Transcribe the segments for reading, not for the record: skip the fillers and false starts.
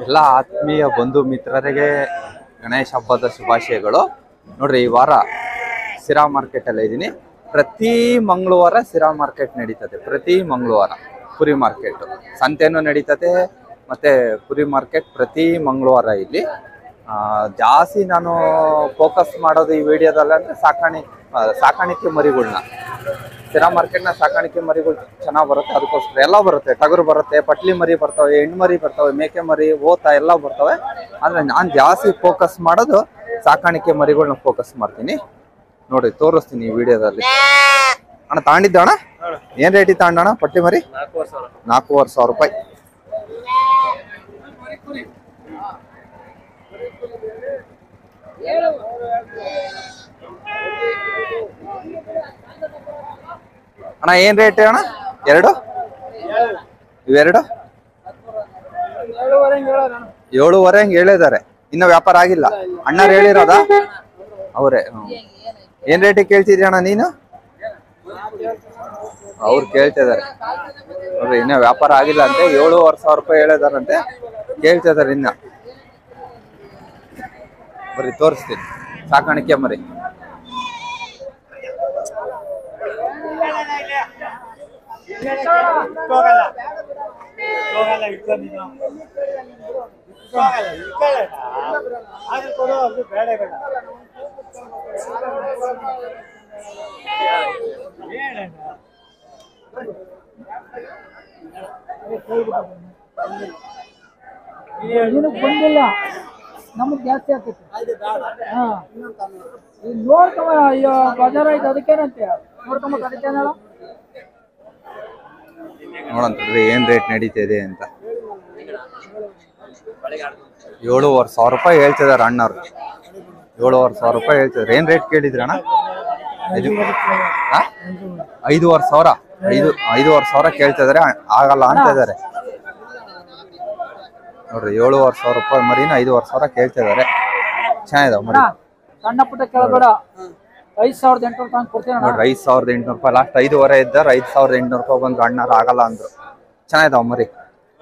ಎಲ್ಲ ಆತ್ಮೀಯ ಬಂಧು ಮಿತ್ರರಿಗೆ ಗಣೇಶ ಹಬ್ಬದ ಶುಭಾಶಯಗಳು. ನೋಡ್ರಿ, ಈ ವಾರ ಸಿರಾ ಮಾರ್ಕೆಟ್ ಅಲ್ಲಿ ಇದ್ದೀನಿ. ಪ್ರತಿ ಮಂಗಳವಾರ ಸಿರಾ ಮಾರ್ಕೆಟ್ ನಡೀತದೆ. ಪ್ರತಿ ಮಂಗಳವಾರ ಕುರಿ ಮಾರ್ಕೆಟ್ ಸಂತೆನೂ ನಡೀತದೆ, ಮತ್ತೆ ಕುರಿ ಮಾರ್ಕೆಟ್ ಪ್ರತಿ ಮಂಗಳವಾರ ಇಲ್ಲಿ. ಜಾಸ್ತಿ ನಾನು ಫೋಕಸ್ ಮಾಡೋದು ಈ ವಿಡಿಯೋದಲ್ಲಿ ಅಂದ್ರೆ ಸಾಕಾಣಿಕೆ ಮರಿಗಳನ್ನ. ಸಿರಾ ಮಾರ್ಕೆಟ್ನ ಸಾಕಾಣಿಕೆ ಮರಿಗಳು ಚೆನ್ನಾಗಿ ಬರುತ್ತೆ, ಅದಕ್ಕೋಸ್ಕರ ಎಲ್ಲ ಬರುತ್ತೆ. ಟಗರು ಬರುತ್ತೆ, ಪಟ್ಲಿ ಮರಿ ಬರ್ತವೆ, ಹೆಣ್ಣು ಮರಿ ಬರ್ತವೆ, ಮೇಕೆ ಮರಿ, ಓತ ಎಲ್ಲ ಬರ್ತವೆ. ಆದರೆ ನಾನು ಜಾಸ್ತಿ ಫೋಕಸ್ ಮಾಡೋದು ಸಾಕಾಣಿಕೆ ಮರಿಗಳನ್ನ ಫೋಕಸ್ ಮಾಡ್ತೀನಿ. ನೋಡಿ, ತೋರಿಸ್ತೀನಿ ಈ ವಿಡಿಯೋದಲ್ಲಿ. ಅಣ್ಣ ತಗೊಂಡಿದ್ದ ಅಣ್ಣ, ಏನ್ ರೇಟಿಗೆ ತಗೊಂಡಣ್ಣ ಪಟ್ಟಿ ಮರಿ? 4,500 ರೂಪಾಯಿ. ಅಣ್ಣ ಏನ್ ರೇಟ್ ಅಣ್ಣ? ಇವೆರಡು 7,500 ಹಂಗೆ ಹೇಳಿದ್ದಾರೆ. ಇನ್ನು ವ್ಯಾಪಾರ ಆಗಿಲ್ಲ. ಅಣ್ಣರು ಹೇಳಿರೋದಾ? ಅವರೇ. ಏನ್ ರೇಟಿಗೆ ಕೇಳ್ತಿದ್ರಿ ಅಣ್ಣ ನೀನು? ಅವ್ರು ಕೇಳ್ತಿದಾರೆ ನೋಡ್ರಿ, ಇನ್ನ ವ್ಯಾಪಾರ ಆಗಿಲ್ಲ ಅಂತೆ. 7,500 ರೂಪಾಯಿ ಹೇಳಿದಾರಂತೆ, ಕೇಳ್ತಿದಾರೆ ಇನ್ನ. ಬರ್ರಿ ತೋರಿಸ್ತೀನಿ ಸಾಕಾಣಿಕೆ ಮರಿ. ಬಂದಿಲ್ಲ, ನಮಗ್ ಜಾಸ್ತಿ ಆಗ್ತೈತಿ. ನೋಡ್ಕೊ, ಅಯ್ಯೋ ಬಜಾರ್ ಆಯ್ತು, ಅದಕ್ಕೇನಂತೆ ನೋಡ್ಕೊಂಬ, ಅದಕ್ಕೇನ ನೋಡಂತಂದ್ರೆ ಏನ್ ರೇಟ್ ನಡೀತಿದೆ ಅಂತ. 7,500 ರೂಪಾಯಿ ಹೇಳ್ತಿದಾರೆ ಅಣ್ಣವ್ರು. 7,500 ರೂಪಾಯಿ ಹೇಳ್ತಿದಾರೆ. ಏನ್ ರೇಟ್ ಕೇಳಿದ್ರಿ ಅಣ್ಣ? 5,500 ಕೇಳ್ತಿದಾರೆ. ಆಗಲ್ಲ ಅಂತ ಇದಾರೆ ನೋಡ್ರಿ. 7,500 ರೂಪಾಯಿ ಮರಿನ 5,500 ಕೇಳ್ತಿದಾರೆ. ಚೆನ್ನಾಗಿದಾವ ಮರಿ. ಸಣ್ಣ ಪುಟ್ಟ ಕೇಳಬೇಡ. 5,800 ತನಕ ಕೊಡ್ತೀನಿ ನೋಡ್ರಿ. 5,800 ರೂಪಾಯಿ ಲಾಸ್ಟ್. 5,500 ಇದ್ದಾರೆ. 5,800 ರೂಪಾಯಿ ಬಂದ್ರು. ಅಣ್ಣರು ಆಗಲ್ಲ ಅಂದ್ರು. ಚೆನ್ನಾಗಿದಾವ ಮರಿ.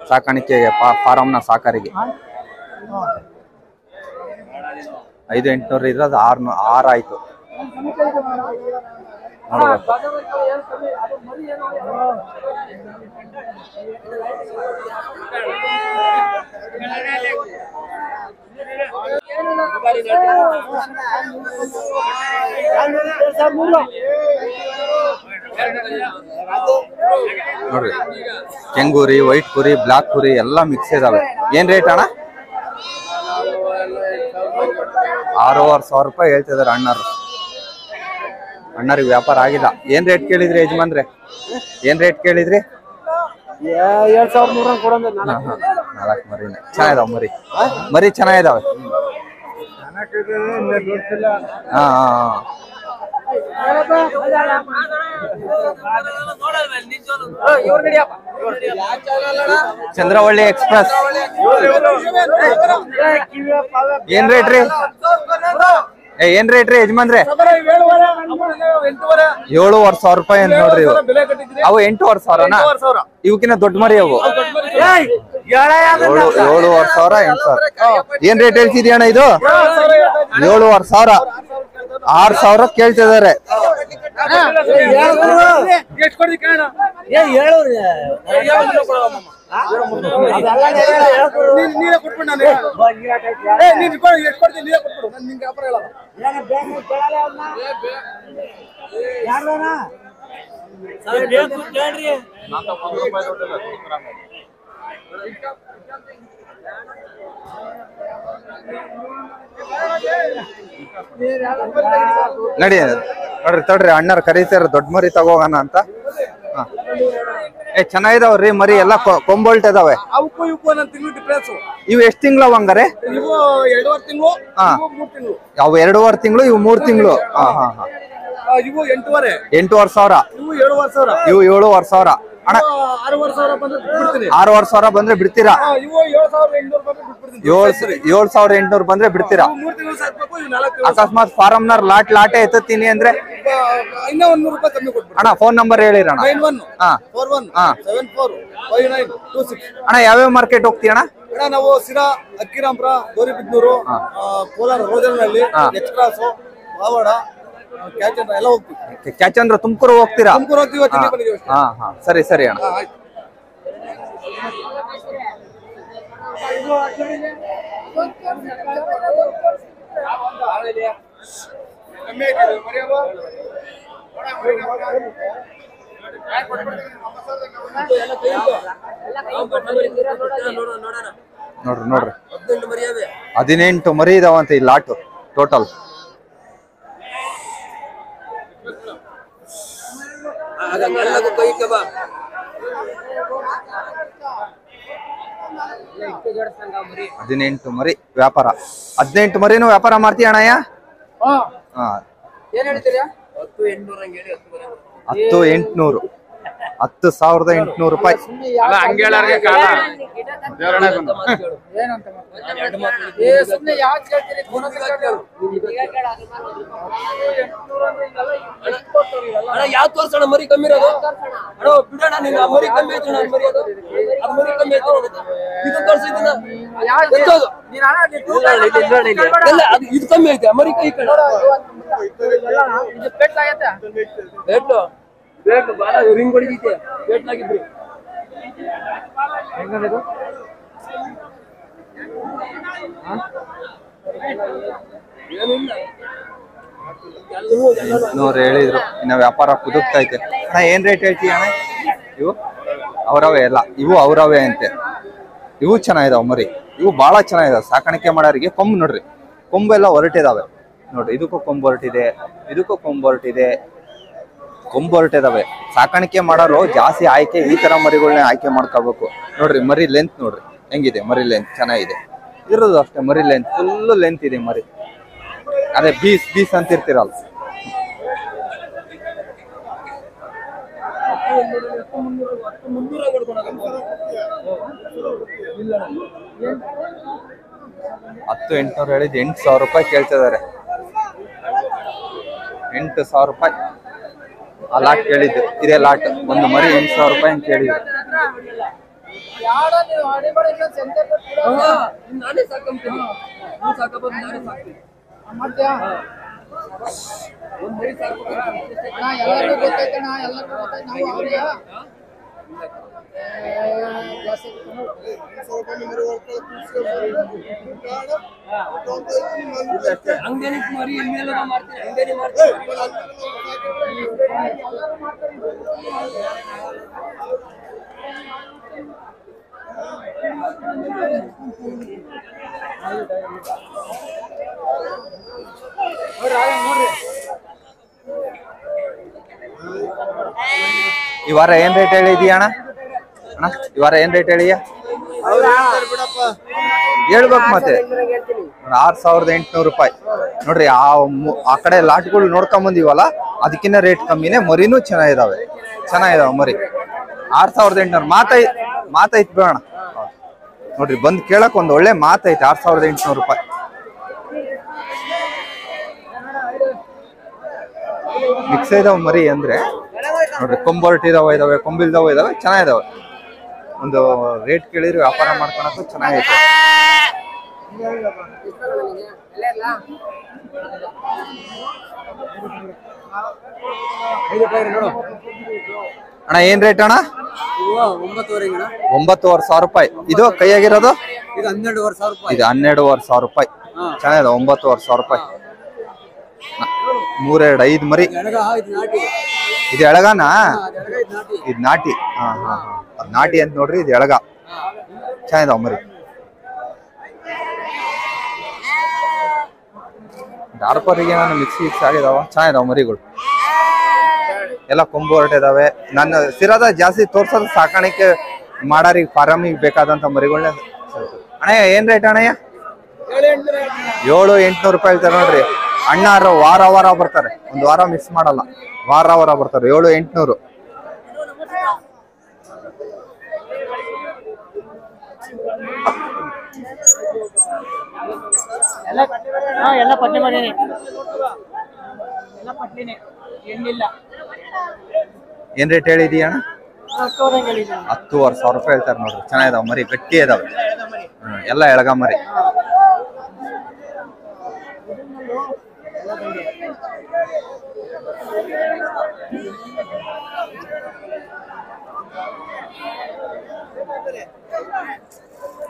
ಸಾಕಾಣಿಕೆಗೆ ಫಾರಮ್ನ ಸಾಕಾರಿಗೆ 5,800 ಇರೋದು 6 ಆಯ್ತು. ನೋಡ್ರಿ, ಕೆಂಗೂರಿ, ವೈಟ್ ಕುರಿ, ಬ್ಲಾಕ್ ಕುರಿ ಎಲ್ಲ ಮಿಕ್ಸ್ ಇದಾವೆ. ಏನ್ ರೇಟ್ ಅಣ್ಣ? 6,500 ರೂಪಾಯಿ ಹೇಳ್ತಿದಾರೆ ಅಣ್ಣರು. ಅಣ್ಣರಿಗೆ ವ್ಯಾಪಾರ ಆಗಿಲ್ಲ. ಏನ್ ರೇಟ್ ಕೇಳಿದ್ರಿ ಯಜಮಾನ್ರೆ? ಏನ್ ರೇಟ್ ಕೇಳಿದ್ರಿ? 7,300 ಕೊಡೋದು. 4 ಮರಿನ ಚೆನ್ನಾಗಿದಾವ ಮರಿ. ಮರಿ ಚೆನ್ನಾಗಿದಾವೆ. ಹಾ ಚಂದ್ರವಳ್ಳಿ ಎಕ್ಸ್ಪ್ರೆಸ್. ಏನ್ ರೇಟ್ ರೀ? ಏನ್ ರೇಟ್ ರೀ ಯಜಮಾನ್ರೆ? 7,500 ರೂಪಾಯಿ ಅಂತ ನೋಡ್ರಿ. ಅವು 8,500ನಾ? ಇವಕ್ಕಿನ್ನ ದೊಡ್ಡ ಮರಿ ಅವು. 7,500, 8,000. ಏನ್ ರೇಟ್ ಹೇಳ್ತಿದ್ಯಾ ಅಣ್ಣ ಇದು? 7,500. 6,000 ಕೇಳ್ತಿದಾರೆ. ನಡಿ ನೋಡ್ರಿ, ತಡ್ರಿ, ಅಣ್ಣರು ಕರೀತಾರ ದೊಡ್ಡ ಮರಿ ತಗೋಗೋಣ ಅಂತ. ಚೆನ್ನಾಗಿದಾವ್ರಿ ಮರಿ. ಎಲ್ಲ ಕೊಂಬೋಲ್ಟ್ ಇದಾವೆ. ಇವು ಎಷ್ಟ್ ತಿಂಗಳು ಹಂಗಾರೆ? ಅವು 2.5 ತಿಂಗಳು, ಇವು 3 ತಿಂಗಳು. ಇವು 8,500. 8,500. ಇವು 7,500. ಅಣ್ಣ 6,500 ಬಂದ್ರೆ ಬಿಡ್ತೀರಾ? 7,800 ಬಂದ್ರೆ ಬಿಡ್ತೀರಾ? ಅಕಸ್ಮಾತ್ ಫಾರಮ್ನರ್ ಲಾಟೆ ಎತ್ತೀನಿ ಅಂದ್ರೆ ಅಣ್ಣ ಫೋನ್ ನಂಬರ್ ಹೇಳಿರಣ್ಣ. ಅಣ್ಣ ಯಾವ್ಯಾವ ಮಾರ್ಕೆಟ್ ಹೋಗ್ತೀಯಣ್ಣ? ಅಣ್ಣ ನಾವು ಸಿರಾ ಅಕ್ಕಿರಾಂಪುರ ಗೌರಿಬಿದನೂರು ಕೋಲಾರ ರೋಜನಹಳ್ಳಿ ಎಚ್ ಕ್ರಾಸು ಮಾವಾಡ ಕ್ಯಾಚಂದ್ರ ಎಲ್ಲ ಹೋಗ್ತೀವಿ. ಕ್ಯಾಚಂದ್ರ ತುಮಕೂರು ಹೋಗ್ತೀರಾ? ತುಮಕೂರು ಹೋಗ್ತೀವಿ, ಇವತ್ತು ಬಂದಿದ್ದೀವಿ ಅಷ್ಟೇ. ಹಾ ಸರಿ ಸರಿ ಅಣ್ಣ. ಆಯ್ತು. ನೋಡ್ರಿ 18 ಮರಿ ಇದಾವಂತ ಈ ಲಾಟು ಟೋಟಲ್. ಹದಿನೆಂಟು ಮರಿ ವ್ಯಾಪಾರ. 18 ಮರಿನೂ ವ್ಯಾಪಾರ ಮಾಡ್ತೀಯ ಅಣ್ಣಯ್ಯ? ಹಾ 10,800 10,800 ರೂಪಾಯಿ. ಯಾವ ತೋರ್ಸೋಣ ಮರಿ ಕಮ್ಮಿ ಇರೋದು ಬಿಡೋಣ. ಮರಿ ಕಮ್ಮಿ ಐತೆ ಮರಿ ಅದು ಮರಿ ಕಮ್ಮಿ ಐತೆ ಇದು ತೋರ್ಸಿದ್ದೀನ ಇದು ಕಮ್ಮಿ ಐತೆ ಮರಿ ಕೈ ಕಡೆ ಬೇಕು ಬಾಳ ರಿಂಗ್ ಹೊಡಿದೈತೆ ಪೇಟ್ಲಾಗಿದ್ರಿ ಏನಿಲ್ಲ 800 ಹೇಳಿದ್ರು. ಇನ್ನ ವ್ಯಾಪಾರ ಕುದುಕ್ತೈತೆ ಅಣ್ಣ. ಏನ್ ರೇಟ್ ಹೇಳ್ತೀಯ ಅಣ್ಣ? ಇವು ಅವರವೇ ಎಲ್ಲ, ಇವು ಅವರವೇ ಅಂತೆ. ಇವು ಚೆನ್ನಾಗಿದಾವ ಮರಿ, ಇವು ಬಹಳ ಚೆನ್ನಾಗಿದಾವ. ಸಾಕಾಣಿಕೆ ಮಾಡೋರಿಗೆ ಕೊಂಬು ನೋಡ್ರಿ, ಕೊಂಬೆಲ್ಲ ಹೊರಟಿದಾವೆ ನೋಡ್ರಿ. ಇದಕ್ಕೂ ಕೊಂಬು ಹೊರಟಿದೆ, ಇದಕ್ಕೂ ಕೊಂಬು ಹೊರಟಿದೆ, ಕೊಂಬು ಹೊರಟಿದಾವೆ. ಸಾಕಾಣಿಕೆ ಮಾಡೋರು ಜಾಸ್ತಿ ಆಯ್ಕೆ ಈ ತರ ಮರಿಗಳನ್ನ ಆಯ್ಕೆ ಮಾಡ್ಕೋಬೇಕು. ನೋಡ್ರಿ ಮರಿ ಲೆಂತ್ ನೋಡ್ರಿ ಹೆಂಗಿದೆ, ಮರಿ ಲೆಂತ್ ಚೆನ್ನಾಗಿದೆ. ಇರೋದು ಅಷ್ಟೇ ಮರಿ ಲೆಂತ್, ಫುಲ್ ಲೆಂತ್ ಇದೆ ಮರಿ. ಅದೇ ಬೀಸ್ ಅಂತಿರ್ತೀರಲ್ಲ. ಹತ್ತು 800 ಹೇಳಿದ್ 8,000 ರೂಪಾಯಿ ಕೇಳ್ತಿದಾರೆ. 8,000 ರೂಪಾಯಿ ಆ ಲಾಟ್ ಕೇಳಿದ್ದು. ಇದೇ ಲಾಟ್ ಒಂದು ಮರಿ 8,000 ರೂಪಾಯಿ ಅಂತ ಕೇಳಿದ್ರು. ನಾನೇ ಸಾಕಂತೀನಿ ಸಾಕಬಹುದು ನಾನೇ ಸಾಕ್ತೀನಿ ಒಂದ್ ಮರಿ ಎಲ್ಲರಿಗೂ ಗೊತ್ತೈತಣ್ಣ, ಎಲ್ಲರಿಗೂ ಗೊತ್ತೈತೆ. ಹಂಗೇನಿಕ್ ಮರಿ ಎಮ್ಮೆಲ್ಲ ಮಾಡ್ತೀನಿ, ಹಂಗೇನಿ ಮಾಡ್ತೀನಿ. ಈ ವಾರ ಏನ್ ರೇಟ್ ಹೇಳಿದೀಯ ಅಣ್ಣ? ಅಣ್ಣ ಈ ವಾರ ಏನ್ ರೇಟ್ ಹೇಳಿಯ? ಹೇಳ್ಬೇಕು ಮತ್ತೆ. 6,800 ರೂಪಾಯಿ ನೋಡ್ರಿ. ಆ ಕಡೆ ಲಾಟ್ಗಳು ನೋಡ್ಕೊಂಡ್ ಬಂದಿವಲ್ಲ, ಅದಕ್ಕಿಂತ ರೇಟ್ ಕಮ್ಮಿನೇ. ಮರಿನೂ ಚೆನ್ನಾಗಿದಾವೆ ಮರಿ. 6,800 ಮಾತೈತ್ ಬೇಡ ನೋಡ್ರಿ. ಬಂದ್ ಕೇಳಕ್ ಒಂದ್ ಒಳ್ಳೆ ಮಾತೈತೆ. 6,800 ರೂಪಾಯಿ ಮಿಕ್ಸ್ ಇದಾವ ಮರಿ ಅಂದ್ರೆ ನೋಡ್ರಿ. ಕೊಂಬೊರಟಿದಾವ ಇದಾವೆ, ಕೊಂಬಿಲ್ದಾವ ಇದಾವೆ, ಚೆನ್ನಾಗಿದಾವೆ. ಒಂದು ರೇಟ್ ಕೇಳಿದ್ರೆ ವ್ಯಾಪಾರ ಮಾಡ್ಕೊಳಕ್ಕೂ ಚೆನ್ನಾಗೈತೆ. ಅಣ್ಣ ಏನ್ ರೇಟ್ ಅಣ್ಣ? 9,500 ರೂಪಾಯಿ. ಇದು ಕೈಯಾಗಿರೋದು ಇದು 12,500 ರೂಪಾಯಿ. ಇದು 12,500 ರೂಪಾಯಿ ಚೆನ್ನಾಗಿದೆ. 9,500 ರೂಪಾಯಿ. 3 2 5 ಮರಿ. ಇದು ಎಳಗನಾ? ಇದು ನಾಟಿ. ಅದ್ ನಾಟಿ ಅಂತ ನೋಡ್ರಿ. ಇದು ಎಳಗ ಚೆನ್ನಾಗಿದಾವ ಮರಿ. ಡಾರ್ಪರಿಗೆ ನಾನು ಮಿಕ್ಸ್ ಆಗಿದಾವ, ಚೆನ್ನಾಗಿದಾವ ಮರಿಗಳು ಎಲ್ಲ. ಕೊಂಬು ಹೊರಟಿದಾವೆ. ನನ್ನ ಸಿರದ ಜಾಸ್ತಿ ತೋರ್ಸೋದು ಸಾಕಾಣಿಕೆ ಮಾಡೋರಿಗೆ, ಫಾರಮಿಗೆ ಬೇಕಾದಂತ ಮರಿಗಳನ್ನ. ಅಣ್ಣಯ್ಯ ಏನ್ ರೇಟ್ ಅಣ್ಣಯ್ಯ? 7,800 ರೂಪಾಯಿ ಹೇಳ್ತಾರೆ ನೋಡ್ರಿ. ಅಣ್ಣಾರು ವಾರ ಬರ್ತಾರೆ, ಒಂದು ವಾರ ಮಿಸ್ ಮಾಡಲ್ಲ. ವಾರ ಬರ್ತಾರೆ. 7,800. ಎಲ್ಲ ಪಟ್ಟಿ ಮಾಡೀನಿ, ಎಲ್ಲ ಪಟ್ಲಿನೇ, ಎಣ್ಣಿಲ್ಲ. ಏನ್ ರೇಟ್ ಹೇಳಿದೀಯ ಅಣ್ಣ? 10,500 ರೂಪಾಯಿ ಹೇಳ್ತಾರೆ ನೋಡ್ರಿ. ಚೆನ್ನಾಗಿದಾವ ಮರಿ, ಗಟ್ಟಿ ಇದಾವೆ. ಎಲ್ಲ ಎಳಗ ಮರಿ.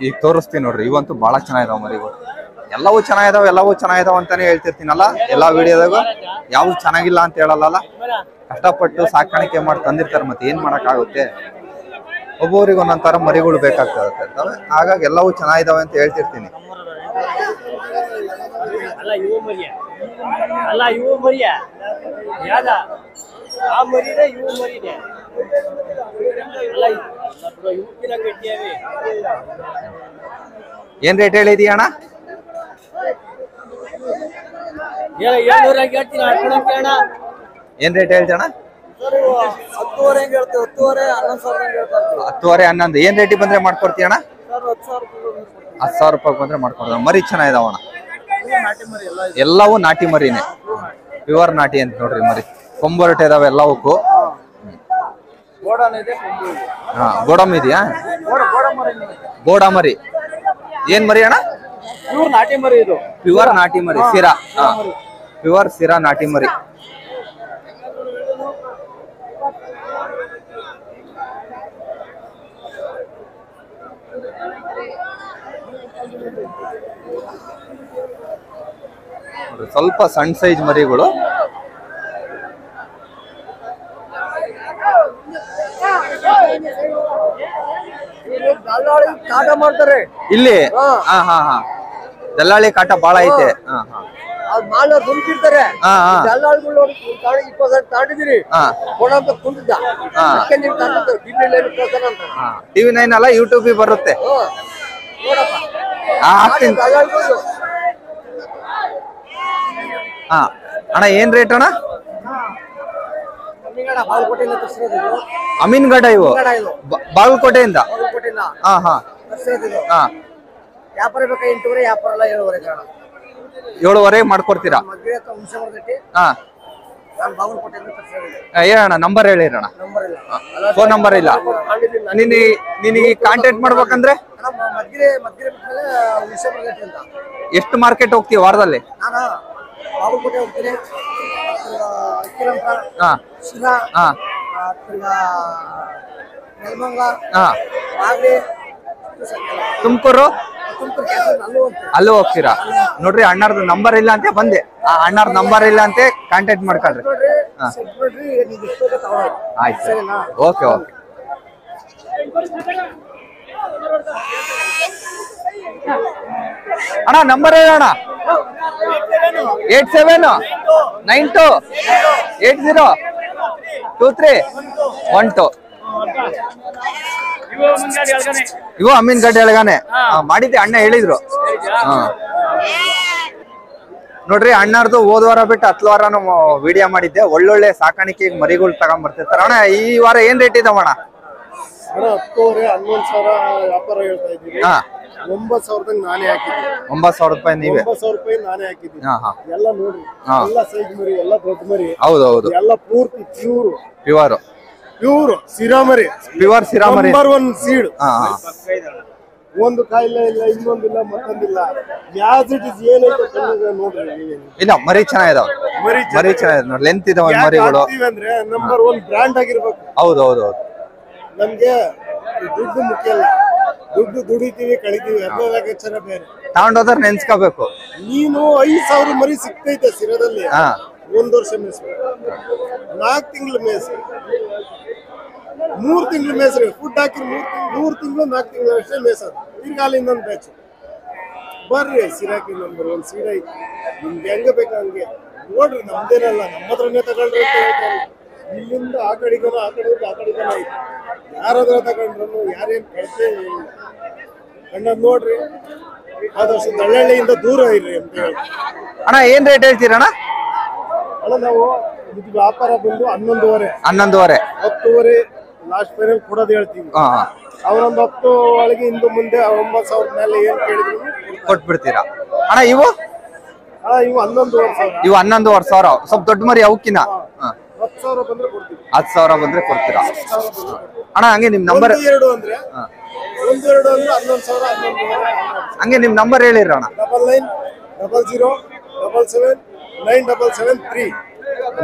ಈಗ ತೋರಿಸ್ತೀನಿ ನೋಡ್ರಿ, ಇವಂತೂ ಬಹಳ ಚೆನ್ನಾಗಿದಾವ ಮರಿಗಳು. ಎಲ್ಲವೂ ಚೆನ್ನಾಗಿದಾವ ಅಂತಾನೆ ಹೇಳ್ತಿರ್ತೀನಲ್ಲ ಎಲ್ಲಾ ವಿಡಿಯೋದಾಗ. ಯಾವ್ದು ಚೆನ್ನಾಗಿಲ್ಲ ಅಂತ ಹೇಳಲ್ಲ. ಕಷ್ಟಪಟ್ಟು ಸಾಕಾಣಿಕೆ ಮಾಡಿ ತಂದಿರ್ತಾರೆ, ಮತ್ತೆ ಏನ್ ಮಾಡಕ್ಕಾಗುತ್ತೆ. ಒಬ್ಬೊಬ್ರಿಗೆ ಒಂದೊಂದ್ ತರ ಮರಿಗಳು ಬೇಕಾಗ್ತದೆ. ಹಾಗಾಗಿ ಎಲ್ಲವೂ ಚೆನ್ನಾಗಿದಾವೆ ಅಂತ ಹೇಳ್ತಿರ್ತೀನಿ. ಏನ್ ರೇಟ್ ಹೇಳಿದೀಯ ಅಣ್ಣ? ಏನ್ ರೇಟ್ ಹೇಳ್ತೀಯಣ್ಣ? 10,11 11. ಏನ್ ರೇಟಿಗೆ ಬಂದ್ರೆ ಮಾಡ್ಕೊಡ್ತೀಯಣ್ಣ? 10,000 ರೂಪಾಯಿ ಬಂದ್ರೆ ಮಾಡ್ಕೊಡ್ದ. ಮರಿ ಚೆನ್ನಾಗಿದಾವಣ್ಣ, ಎಲ್ಲವೂ ನಾಟಿ ಮರಿನೇ, ಪ್ಯೂರ್ ನಾಟಿ ಅಂತ ನೋಡ್ರಿ ಮರಿ. ಕೊಂಬರಟೆ ಇದಾವೆ ಎಲ್ಲವಕ್ಕೂ. ಹಾ, ಗೋಡಮ್ ಇದೆಯಾ? ಗೋಡ ಮರಿ. ಏನ್ ಮರಿ ಅಣ್ಣ? ನಾಟಿ ಮರಿ ಇದು, ಪ್ಯೂರ್ ನಾಟಿ ಮರಿ, ಸಿರಾ. ಪ್ಯೂರ್ ಸಿರಾ ನಾಟಿ ಮರಿ. ಸ್ವಲ್ಪ ಸಣ್ಣ ಸೈಜ್ ಮರಿಗಳು. ಕಾಟ ಮಾಡ್ತಾರೆ ಇಲ್ಲಿ. ಹಾ ಹಾ ಹಾ, ದಲ್ಲಾಳಿ ಕಾಟ ಬಾಳ ಐತೆ. ಹಾ ಹಾ, ಮಾಲ್ ದುಮ್ಕಿರ್ತಾರೆ. ಹಾ ಹಾ, ದಲ್ಲಾಳಿಗಳು 20 ತಾಂಡಿದಿರಿ ಕುಂತಿದ್ದ. TV9 ಅಲ್ಲ, ಯೂಟ್ಯೂಬ್ ಬರುತ್ತೆ. ಹಾಕ್ತೀನಿ. ಹಾ ಅಣ್ಣ, ಏನ್ ರೇಟ್ ಅಣ್ಣ? ಅಮೀನ್ಗಢ ಇವು, ಬಾಗಲಕೋಟೆಯಿಂದ. ಹಾ ಹಾ ಹಾ, ವ್ಯಾಪಾರ ಬೇಕಾ 8,500, ವ್ಯಾಪಾರ ಎಲ್ಲ 7,500. 7,500 ಮಾಡ್ಕೊಡ್ತೀರಾ? ಹಾ, ಹೇಳಣ್ಣ, ನಂಬರ್ ಹೇಳಿರಣ್ಣ. ಫೋನ್ ನಂಬರ್ ಇಲ್ಲ. ನಿನಗೆ ಕಾಂಟ್ಯಾಕ್ಟ್ ಮಾಡ್ಬೇಕಂದ್ರೆ ಎಷ್ಟು ಮಾರ್ಕೆಟ್ ಹೋಗ್ತೀವಿ ವಾರದಲ್ಲಿ? ಬಾಗಲಕೋಟೆ ಹೋಗ್ತೀನಿ, ಹಾ ಹಾ ಹಾ, ತುಮಕೂರು ಅಲ್ಲೂ ಹೋಗ್ತೀರಾ? ನೋಡ್ರಿ, ಅಣ್ಣಾರ್ದು ನಂಬರ್ ಇಲ್ಲ ಅಂತ ಬಂದೆ. ಆ ಅಣ್ಣಾರ್ ನಂಬರ್ ಇಲ್ಲ ಅಂತ ಕಾಂಟ್ಯಾಕ್ಟ್ ಮಾಡ್ಕೊಳ್ರಿ. ಆಯ್ತು, ಓಕೆ ಓಕೆ. ಅಣ್ಣ ನಂಬರ್ ಹೇಳೋಣ. 8792802312. ಇವು ಅಮೀನ್ಗಡ್ಡೆ ಎಳಗಾನೆ ಮಾಡಿದ್ದೆ, ಅಣ್ಣ ಹೇಳಿದ್ರು. ಹಾ ನೋಡ್ರಿ, ಅಣ್ಣಾರ್ದು ಹೋದ ವಾರ ಬಿಟ್ಟು 10 ವಾರ ನಾವು ವಿಡಿಯೋ ಮಾಡಿದ್ದೆ. ಒಳ್ಳೊಳ್ಳೆ ಸಾಕಾಣಿಕೆ ಮರಿಗಳು ತಗೊಂಡ್ ಬರ್ತಿರ್ತಾರ. ಅಣ್ಣ, ಈ ವಾರ ಏನ್ ರೇಟ್ ಇದಾವಣ್ಣ? 10,000 11,000 ವ್ಯಾಪಾರ ಹೇಳ್ತಾ ಇದ್ದೀವಿ. 9,000 ನಾನೇ ಹಾಕಿದ್ದೀನಿ. 9,000 ರೂಪಾಯಿ ನೀವೇ? 9,000 ರೂಪಾಯಿ ನಾನೇ ಹಾಕಿದ್ದೀನಿ. ಹಾ ಹಾ, ಎಲ್ಲ ನೋಡ್ರಿ, ಎಲ್ಲ ಸೈಜ್ ಮರಿ, ಎಲ್ಲ ದೊಡ್ಡ ಮರಿ. ಹೌದು ಹೌದು, ಎಲ್ಲ ಪೂರ್ತಿ ಪ್ಯೂರ್ ಸಿರಾ ಮರಿ. ಪ್ಯೂರ್ ಸಿರಾ ಮರಿ, ನಂಬರ್ 1 ಸೀಡ್. ಹಾ ಹಾ, ಒಂದು ಕಾಯಿಲೆ ಇಲ್ಲ, ಇನ್ನೊಂದಿಲ್ಲ, ಮತ್ತೊಂದಿಲ್ಲ. ಯಾಸ್ ಇಟ್ ಇಸ್ ಏನೈತೆ ನೋಡ್ರಿ. ಇಲ್ಲ, ಮರಿ ಚೆನ್ನಾಗಿದಾವ, ಮರಿ ಚೆನ್ನಾಗಿದೆ ನೋಡಿ. ಲೆಂತ್ ಇದಾವ ಮರಿಗಳು. ಅಂದ್ರೆ ನಂಬರ್ 1 ಬ್ರ್ಯಾಂಡ್ ಆಗಿರ್ಬೇಕು. ಹೌದು ಹೌದು ಹೌದು. ನಮ್ಗೆ ದುಡ್ಡು ಮುಖ್ಯ ಅಲ್ಲ, ದುಡ್ಡು ದುಡಿತೀವಿ, ಕಳಿತೀವಿ, ಅದ್ರ ಬೇರೆ. ತಗೊಂಡೋದ್ರ ನೆನ್ಸ್ಕೋಬೇಕು. ನೀನು 5,000 ಮರಿ ಸಿಗ್ತೈತೆ ಸಿರಾದಲ್ಲಿ. ಹಾ, 1 ವರ್ಷ ಮೇಸು, 4 ತಿಂಗಳು ಮೇಸು, 3 ತಿಂಗಳು ಮೇಸ್ರಿ. ಫುಡ್ ಹಾಕಿ 3 ತಿಂಗಳು 4 ತಿಂಗಳು ಅಷ್ಟೇ ಮೇಸೋದು. ತಿರ್ಗಾಲ ಇನ್ನೊಂದು ಬ್ಯಾಚ್ ಬರ್ರಿ. ಸಿರಾಕಿ ನಂಬರ್ 1 ಸೀಡ್ ಐತಿ. ನಿಮ್ಗೆ ಹೆಂಗ ಬೇಕು ಹಂಗೆ ನೋಡ್ರಿ. ನಮ್ದೇನಲ್ಲ, ನಮ್ಮ ಹತ್ರನೇ ತಗೊಳ್ರಿ ಅಂತ ಹೇಳ್ತಾರೆ. ಇಲ್ಲಿಂದ ಆ ಕಡೆಗನ, ಆ ಕಡೆಯಿಂದ ಆ ಕಡೆಗನ ಐತಿ. ಯಾರಾದ್ರೂ ತಗೊಂಡ್ರು ಯಾರೇನ್ ಕಳ್ಸೇ ಕಣ್ಣದ್ ನೋಡ್ರಿ. ಆದಷ್ಟು ದಳ್ಳಳ್ಳಿಯಿಂದ ದೂರ ಇರ್ರಿ ಅಂತ ಹೇಳಿ. ಅಣ್ಣ, ಏನ್ ರೇಟ್ ಹೇಳ್ತೀರಣ್ಣ? ಅಲ್ಲ, ನಾವು ಇದು ವ್ಯಾಪಾರ ಬಂದು 11,500. 11,500 10,000 ಲಾಸ್ಟ್ ಫೈನಲ್ ಕೊಡೋದು ಹೇಳ್ತೀವಿ. ಅವ್ರೊಂದು 10 ಒಳಗೆ ಇಂದು ಮುಂದೆ 9,000 ಮೇಲೆ ಏನ್ ಕೇಳಿದ್ರು ಕೊಟ್ಬಿಡ್ತೀರಾ? ಅಣ್ಣ, ಇವು ಇವು 11,500. ಇವು 11,500. ಸ್ವಲ್ಪ ದೊಡ್ಡ ಮರಿ ಅವಕ್ಕಿನ 10,000 ಬಂದ್ರೆ ಕೊಡ್ತೀವಿ. 10,000 ಬಂದ್ರೆ ಕೊಡ್ತೀರಾ? ಅಣ್ಣ, ಹಂಗೆ ನಿಮ್ ನಂಬರ್ 2 ಅಂದ್ರೆ ಒಂದೆರಡು ಅಂದ್ರೆ 11,000 11,000. ಹಂಗೆ ನಿಮ್ ನಂಬರ್ ಹೇಳಿರ ಅಣ್ಣ. 9900779773.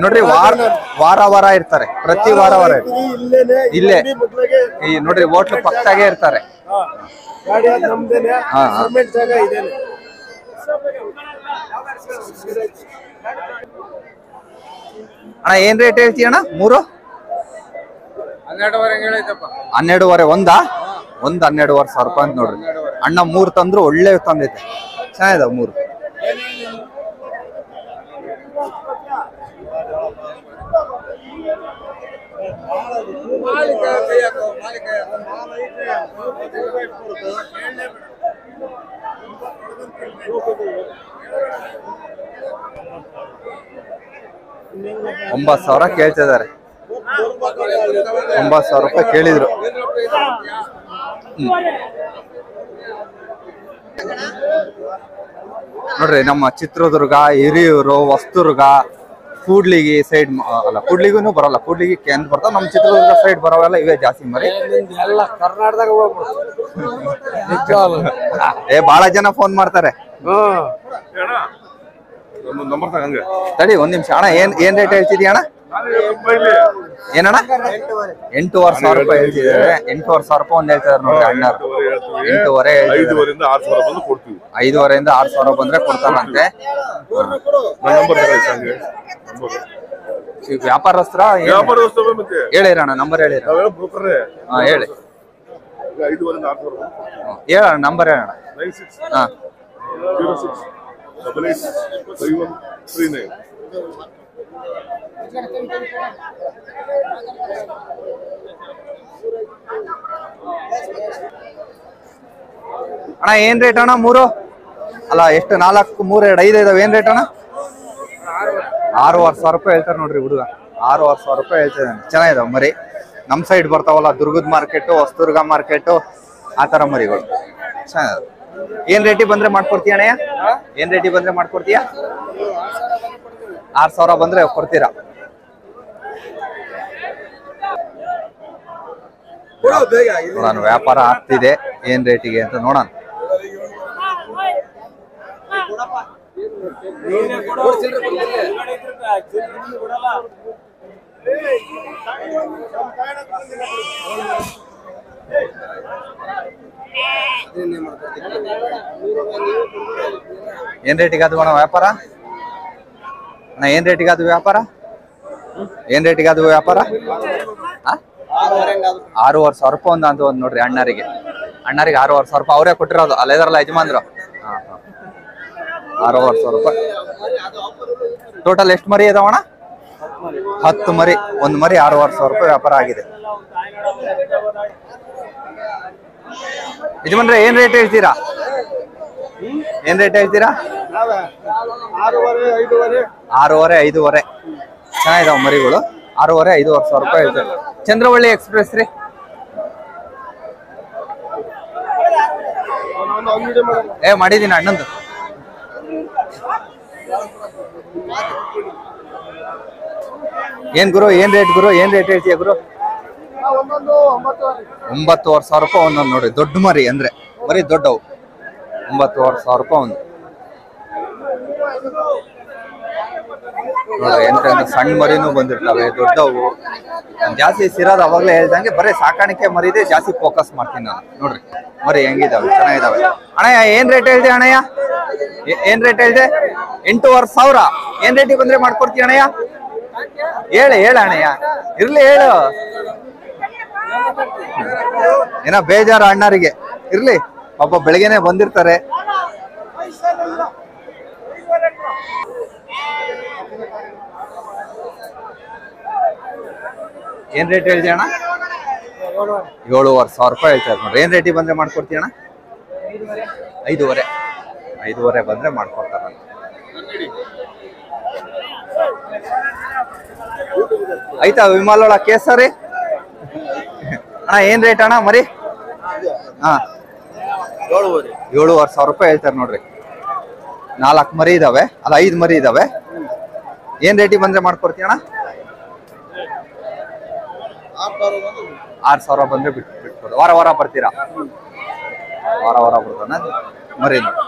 ನೋಡ್ರಿ ವಾರ ಇರ್ತಾರೆ, ಪ್ರತಿ ವಾರ ಇಲ್ಲೇನೆ ಇಲ್ಲೇ ಮಕ್ಕಳಿಗೆ ಈ ನೋಡ್ರಿ ಹೋಟ್ಲು ಪಕ್ಕದಾಗೆ ಇರ್ತಾರೆ. ಗಾಡಿ ಅದು ನಮ್ದೇನೆ, ಗವರ್ನಮೆಂಟ್ ಜಾಗ ಇದೇನೆ. ಅಣ್ಣ ಏನ್ ರೇಟ್ ಹೇಳ್ತೀಯ ಅಣ್ಣ? 3 12,500 ಒಂದ್ 12,500 ರೂಪಾಯಿ ಅಂತ ನೋಡ್ರಿ. ಅಣ್ಣ 3 ತಂದ್ರು ಒಳ್ಳೆ ತಂದೈತೆ, ಚೆನ್ನಾಗಿದಾವ 3. $9,000 ಕೇಳ್ತಿದ್ದಾರೆ. 9,000 ರೂಪಾಯಿ ಕೇಳಿದ್ರು. ನೋಡ್ರಿ ನಮ್ಮ ಚಿತ್ರದುರ್ಗ, ಹಿರಿಯೂರು, ಹೊಸದುರ್ಗ, ಕೂಡ್ಲಿಗಿ ಸೈಡ್ ಅಲ್ಲ, ಕೂಡ್ಲಿಗೂ ಬರಲ್ಲ, ಕೂಡ್ಲಿಗಿ ಕೇಂದ್ರ ಬರ್ತಾವ. ನಮ್ಮ ಚಿತ್ರದುರ್ಗ ಸೈಡ್ ಬರೋವೆಲ್ಲ ಇವೇ ಜಾಸ್ತಿ ಮರಿ. ಎಲ್ಲ ಕರ್ನಾಟಕದಾಗ ಬಹಳ ಜನ ಫೋನ್ ಮಾಡ್ತಾರೆ. ತಡಿ ಒಂದ್ ನಿಮಿಷ ಅಣ್ಣ. ಏನ್ ರೇಟ್ ಹೇಳ್ತಿದ್ಯಾ ಅಣ್ಣ? ಏನಣ್ಣ? 8,500 ರೂಪಾಯಿ ಹೇಳ್ತಿದ್ದಾರೆ. 8,500 ರೂಪಾಯಿ ಒಂದ್ ಹೇಳ್ತಿದಾರೆ ನೋಡ್ರಿ ಅಣ್ಣ. 8,500 5,500 6,000 ಬಂದು ಕೊಡ್ತೀವಿ. 5,500 6,000 ಬಂದ್ರೆ ಕೊಡ್ತಾರಂತೆ. ವ್ಯಾಪಾರಸ್ತ್ರ ಹೇಳಿರಣ್ಣ, ನಂಬರ್ ಹೇಳಿರ. ಹೇಳಿ, 5,500 6,000 ಹೇಳಣ್ಣ, ನಂಬರ್ ಹೇಳಣ್ಣ. 96 ಹಾ 06 88 5139. ಅಣ್ಣ ಏನ್ ರೇಟ್ ಅಣ್ಣ? 3 ಅಲ್ಲ ಎಷ್ಟು? 4 3 2 5 ಇದಾವೆ. ಏನ್ ರೇಟ್ ಅಣ್ಣ? 6,500 ರೂಪಾಯಿ ಹೇಳ್ತಾರೆ ನೋಡ್ರಿ ಹುಡುಗ. 6,500 ರೂಪಾಯಿ ಹೇಳ್ತಿದ್ದಾನೆ. ಚೆನ್ನಾಗಿದಾವ ಮರಿ. ನಮ್ ಸೈಡ್ ಬರ್ತಾವಲ್ಲ, ದುರ್ಗದ ಮಾರ್ಕೆಟು, ಹೊಸದುರ್ಗ ಮಾರ್ಕೆಟು, ಆ ತರ ಮರಿಗಳು ಚೆನ್ನಾಗಿದಾವ. ಏನ್ ರೇಟಿಗೆ ಬಂದ್ರೆ ಮಾಡ್ಕೊಡ್ತೀಯ ಅಣ್ಣಯ್ಯ? ಏನ್ ರೇಟಿಗೆ ಬಂದ್ರೆ ಮಾಡ್ಕೊಡ್ತೀಯ? 6,000 ಬಂದ್ರೆ ಕೊಡ್ತೀರಾ? ನೋಡೋಣ ವ್ಯಾಪಾರ ಆಗ್ತಿದೆ ಏನ್ ರೇಟಿಗೆ ಅಂತ ನೋಡೋಣ. ಏನ್ ರೇಟಿಗೆ ಅದು ಅಣ್ಣ ವ್ಯಾಪಾರ? ಅಣ್ಣ ಏನ್ ರೇಟಿಗೆ ಅದು ವ್ಯಾಪಾರ? ಏನ್ ರೇಟಿಗೆ ಅದು ವ್ಯಾಪಾರ? 6,500 ರೂಪಾಯಿ ಅಂತ ಒಂದ್ ನೋಡ್ರಿ ಅಣ್ಣರಿಗೆ. 6,500 ರೂಪಾಯಿ ಅವರೇ ಕೊಟ್ಟಿರೋದು, ಅಲ್ಲ ಇದಾರಲ್ಲ ಯಜಮಾನ್ರು. 6,500 ರೂಪಾಯಿ. ಟೋಟಲ್ ಎಷ್ಟು ಮರಿ ಇದಾವಣ? 10 ಮರಿ. ಒಂದ್ ಮರಿ 6,500 ರೂಪಾಯಿ ವ್ಯಾಪಾರ ಆಗಿದೆ. ಯಜಮಾನ್ರೆ ಏನ್ ರೇಟ್ ಹೇಳ್ತೀರಾ? ಏನ್ ರೇಟ್ ಹೇಳ್ತೀರಾ? 6,500 5,500 ಚೆನ್ನಾಗಿದಾವ ಮರಿಗಳು. 6,500 5,500 ರೂಪಾಯಿ ಹೇಳ್ತಾರೆ. ಚಂದ್ರವಳ್ಳಿ ಎಕ್ಸ್ಪ್ರೆಸ್ ರೀ. ಮಾಡಿದೀನಿ ಅಣ್ಣಂದು. ಏನ್ ಗುರು, ಏನ್ ರೇಟ್ ಗುರು? ಏನ್ ರೇಟ್ ಹೇಳ್ತೀಯ ಗುರು? 9,500 ರೂಪಾಯಿ ಒಂದೊಂದು ನೋಡ್ರಿ. ದೊಡ್ಡ ಮರಿ ಅಂದ್ರೆ ಮರಿ ದೊಡ್ಡವು. 9,500 ರೂಪಾಯಿ ಒಂದು ನೋಡ್ರಿ. ಎಂತ ಸಣ್ಣ ಮರಿನೂ ಬಂದಿರ್ತಾವೆ, ದೊಡ್ಡವು. ಜಾಸ್ತಿ ಸಿರೋದು ಅವಾಗ್ಲೇ ಹೇಳ್ದಂಗೆ ಬರೀ ಸಾಕಾಣಿಕೆ ಮರಿದೆ ಜಾಸ್ತಿ ಫೋಕಸ್ ಮಾಡ್ತೀನಿ ನಾನು. ನೋಡ್ರಿ ಮರಿ ಹೆಂಗಿದಾವೆ, ಚೆನ್ನಾಗಿದಾವೆ. ಅಣ್ಣಯ್ಯ ಏನ್ ರೇಟ್ ಹೇಳ್ದೆ ಅಣ್ಣಯ್ಯ? ಏನ್ ರೇಟ್ ಹೇಳ್ದೆ? 8,500. ಏನ್ ರೇಟಿಗೆ ಬಂದ್ರೆ ಮಾಡ್ಕೊಡ್ತೀಯ ಅಣ್ಣಯ್ಯ? ಹೇಳ ಅಣ್ಣಯ್ಯ, ಇರ್ಲಿ ಹೇಳು. ಏನೋ ಬೇಜಾರು ಅಣ್ಣರಿಗೆ, ಇರ್ಲಿ ಪಾಪ ಬೆಳಿಗ್ಗೆನೆ ಬಂದಿರ್ತಾರೆ. ಏನ್ ರೇಟ್ ಹೇಳ್ತಿ ಅಣ್ಣ? 7,500 ರೂಪಾಯಿ ಹೇಳ್ತಾರೆ ನೋಡ್ರಿ. ಏನ್ ರೇಟಿಗೆ ಬಂದ್ರೆ ಮಾಡ್ಕೊಡ್ತೀಯ ಅಣ್ಣ? 5,500 ಬಂದ್ರೆ ಮಾಡ್ಕೊಡ್ತಾರ. ಆಯ್ತಾ ವಿಮಲೋಳ ಕೇಸರಿ ಅಣ್ಣ ಏನ್ ರೇಟ್ ಅಣ್ಣ ಮರಿ? 7,500 ರೂಪಾಯಿ ಹೇಳ್ತಾರೆ ನೋಡ್ರಿ. 4 ಮರಿ ಇದಾವೆ, ಅಲ್ಲ 5 ಮರಿ ಇದಾವೆ. ಏನ್ ರೇಟಿಗೆ ಬಂದ್ರೆ ಮಾಡ್ಕೊಡ್ತೀಯ ಅಣ್ಣ? 6,000 ಬಂದ್ರೆ ಬಿಟ್ಕೊಡು. ವಾರ ಬರ್ತೀರಾ? ವಾರ ವಾರ ಬರ್ತಾನೆ ಮರಿ ನೋಡಿ.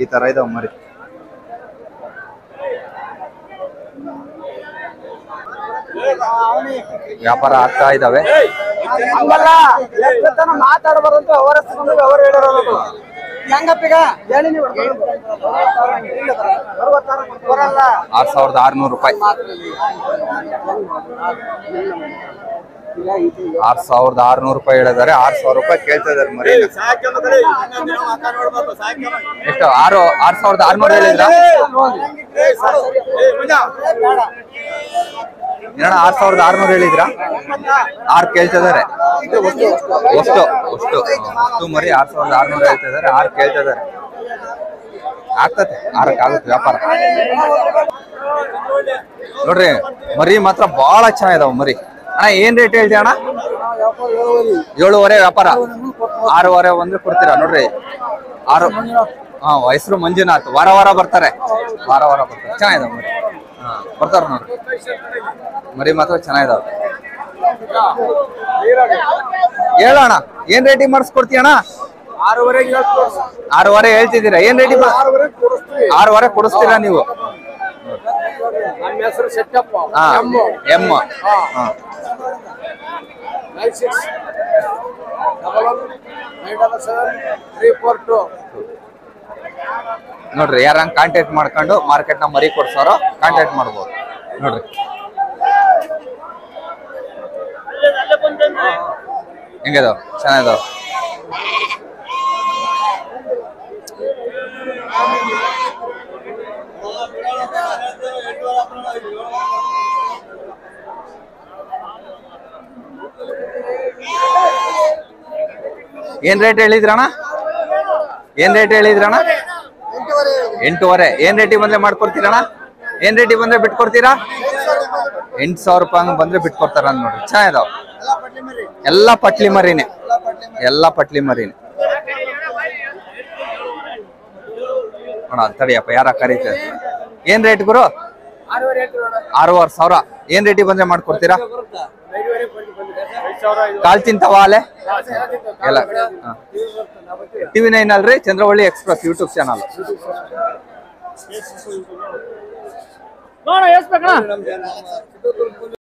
ಈ ತರ ಇದಾವ ಮರಿ. ವ್ಯಾಪಾರ ಆಗ್ತಾ ಇದಾವೆ. ಮಾತಾಡಬಾರಂತ ಅವ್ರು ಹೇಳಿರೋದು ಹೆಂಗಪ್ಪೀಗ ಹೇಳಿ ನೀವು 6,600 ರೂಪಾಯಿ. 6,600 ರೂಪಾಯಿ ಹೇಳಿದಾರೆ. 6,000 ರೂಪಾಯಿ ಕೇಳ್ತಾ ಇದಾರೆ ಮರಿ. ಎಷ್ಟು 6,600 ಹೇಳಿದ್ರ ಏನಣ್ಣ? 6,600 ಹೇಳಿದ್ರ? 6 ಕೇಳ್ತಾ ಇದಾರೆ. ಅಷ್ಟು ಮರಿ 6,600 ಹೇಳ್ತಾ ಇದಾರೆ. 6 ಕೇಳ್ತಾ ಇದಾರೆ. ಆಗ್ತದೆ 6ಕ್ಕೆ ಆಗುತ್ತೆ ವ್ಯಾಪಾರ. ನೋಡ್ರಿ ಮರಿ ಮಾತ್ರ ಬಹಳ ಚೆನ್ನಾಗಿದಾವ ಮರಿ. ಅಣ್ಣ ಏನ್ ರೇಟ್ ಹೇಳ್ತೀಯ ಅಣ್ಣ? 7,500 ವ್ಯಾಪಾರ. 6,500 ಬಂದ್ರೆ ಕೊಡ್ತೀರಾ? ನೋಡ್ರಿ 6. ಹೆಸರು ಮಂಜುನಾಥ್. ವಾರ ವಾರ ಬರ್ತಾರೆ. ಚೆನ್ನಾಗಿದಾವ ಮರಿ. ಬರ್ತಾರ ನೋಡ್ರಿ. ಮರಿ ಮಾತ್ರ ಚೆನ್ನಾಗಿದಾವ. ಹೇಳೋಣ ಏನ್ ರೇಟಿಂಗ್ ಮಾಡಿಸ್ಕೊಡ್ತೀಯ ಅಣ್ಣ? 6,500 ಹೇಳ್ತಿದ್ದೀರಾ. ಏನ್ ರೇಟಿಂಗ್? 6,500 ಕೊಡಿಸ್ತೀರಾ ನೀವು? ನಮ್ಮ ಹೆಸರು ಸೆಟ್ಟಪ್ಪ. ಎಮ್. ನೋಡ್ರಿ ಯಾರಂಗ್ ಕಾಂಟ್ಯಾಕ್ಟ್ ಮಾಡ್ಕೊಂಡು ಮಾರ್ಕೆಟ್ ನ ಮರಿ ಕೊಡ್ಸಾರೋ ಕಾಂಟ್ಯಾಕ್ಟ್ ಮಾಡ್ಬೋದು. ನೋಡ್ರಿ ಹೆಂಗಿದಾವ? ಚೆನ್ನಾಗಿದಾವ. ಏನ್ ರೇಟ್ ಹೇಳಿದ್ರಣ್ಣ? 8,500. ಏನ್ ರೇಟಿಗೆ ಬಂದ್ರೆ ಮಾಡ್ಕೊಡ್ತೀರಣ್ಣ? ಏನ್ ರೇಟಿಗೆ ಬಂದ್ರೆ ಬಿಟ್ಕೊಡ್ತೀರಾ? 8,000 ರೂಪಾಯಿ ಬಂದ್ರೆ ಬಿಟ್ಕೊಡ್ತಾರ ನೋಡ್ರಿ. ಚೆನ್ನಾಗಿದಾವ. ಎಲ್ಲ ಪಟ್ಲಿ ಮರಿನೇ. ನೋಡ ತಡಿಯಪ್ಪ ಯಾರ ಕರೀತಾರೆ. ಏನ್ ರೇಟ್ ಗುರು? 6,500. ಏನ್ ರೇಟಿಗೆ ಬಂದ್ರೆ ಮಾಡ್ಕೊಡ್ತೀರಾ? ಕಾಲ್ ತಿಂತಾವ ಅಲೆ ಎಲ್ಲ. TV9 ಅಲ್ರಿ, ಚಂದ್ರವಳ್ಳಿ ಎಕ್ಸ್ಪ್ರೆಸ್ ಯೂಟ್ಯೂಬ್ ಚಾನಲ್.